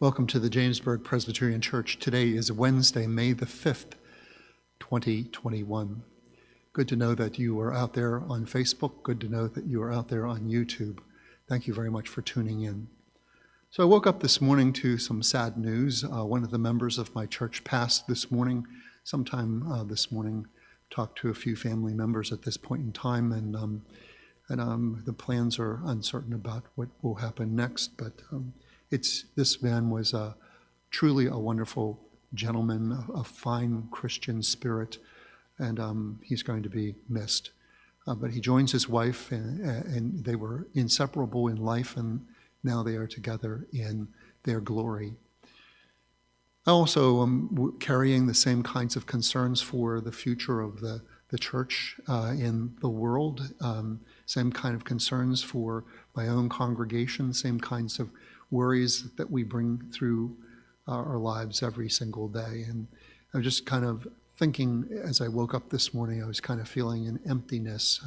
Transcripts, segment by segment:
Welcome to the Jamesburg Presbyterian Church. Today is Wednesday, May the 5th, 2021. Good to know that you are out there on Facebook. Good to know that you are out there on YouTube. Thank you very much for tuning in. So I woke up this morning to some sad news. One of the members of my church passed this morning. Sometime this morning, talked to a few family members at this point in time, and the plans are uncertain about what will happen next, but this man was truly a wonderful gentleman, a fine Christian spirit, and he's going to be missed. But he joins his wife, and they were inseparable in life, and now they are together in their glory. I also am carrying the same kinds of concerns for the future of the church in the world, same kind of concerns for my own congregation, same kinds of worries that we bring through our lives every single day. And I was just kind of thinking as I woke up this morning, I was kind of feeling an emptiness,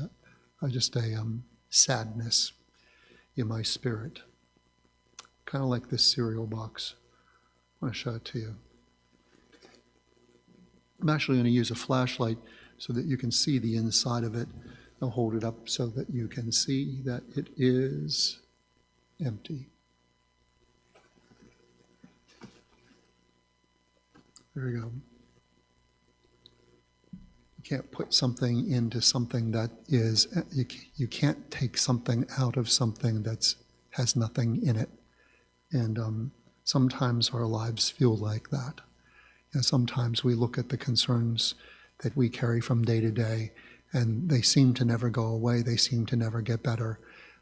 just a sadness in my spirit, kind of like this cereal box. I want to show it to you. I'm actually going to use a flashlight so that you can see the inside of it. I'll hold it up so that you can see that it is empty. There we go. You can't put something into something that is, you can't take something out of something that has nothing in it. And sometimes our lives feel like that. And sometimes we look at the concerns that we carry from day to day, and they seem to never go away. They seem to never get better.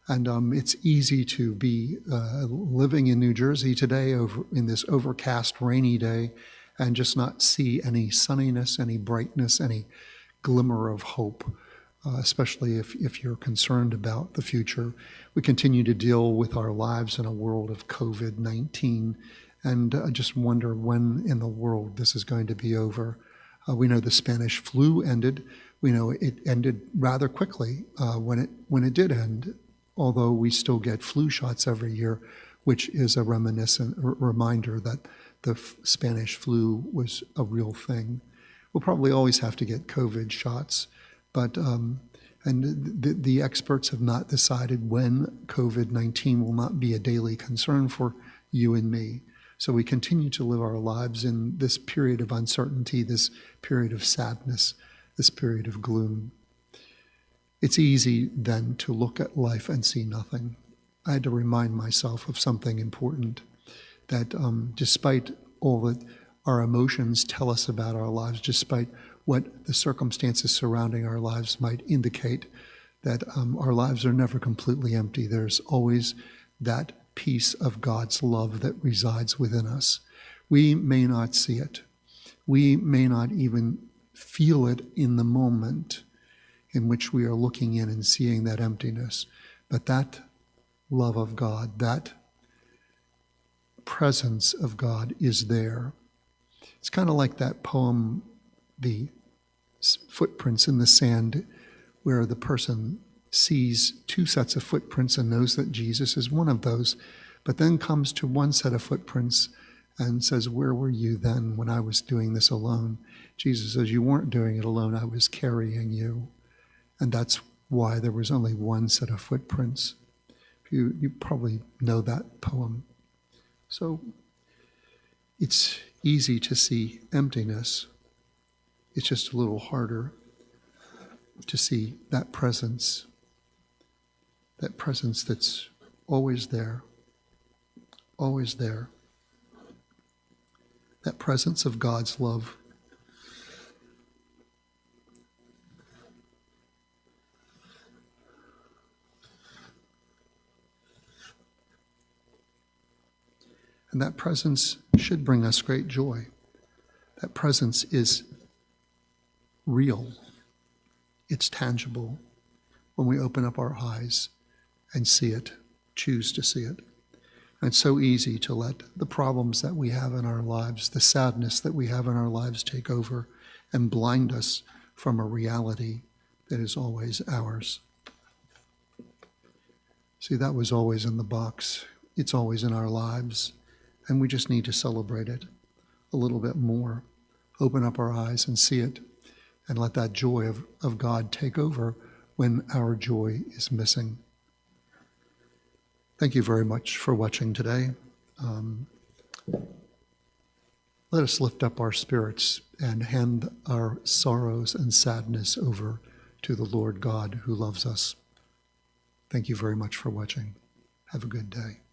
And it's easy to be living in New Jersey today in this overcast, rainy day, and just not see any sunniness, any brightness, any glimmer of hope, especially if you're concerned about the future. We continue to deal with our lives in a world of COVID-19, and I just wonder when in the world this is going to be over. We know the Spanish flu ended. We know it ended rather quickly when it did end, although we still get flu shots every year, which is a reminder that the Spanish flu was a real thing. We'll probably always have to get COVID shots, but and the experts have not decided when COVID-19 will not be a daily concern for you and me. So we continue to live our lives in this period of uncertainty, this period of sadness, this period of gloom. It's easy then to look at life and see nothing. I had to remind myself of something important, that despite all that our emotions tell us about our lives, despite what the circumstances surrounding our lives might indicate, that our lives are never completely empty. There's always that piece of God's love that resides within us. We may not see it. We may not even feel it in the moment in which we are looking in and seeing that emptiness. But that love of God, that presence of God is there. It's kind of like that poem, The Footprints in the Sand, where the person sees two sets of footprints and knows that Jesus is one of those, but then comes to one set of footprints and says, "Where were you then when I was doing this alone?" Jesus says, "You weren't doing it alone, I was carrying you." And that's why there was only one set of footprints. You probably know that poem. So it's easy to see emptiness. It's just a little harder to see that presence that's always there, always there. That presence of God's love. And that presence should bring us great joy. That presence is real. It's tangible when we open up our eyes and see it, choose to see it. And it's so easy to let the problems that we have in our lives, the sadness that we have in our lives take over and blind us from a reality that is always ours. See, that was always in the box. It's always in our lives. And we just need to celebrate it a little bit more. Open up our eyes and see it, and let that joy of God take over when our joy is missing. Thank you very much for watching today. Let us lift up our spirits and hand our sorrows and sadness over to the Lord God who loves us. Thank you very much for watching. Have a good day.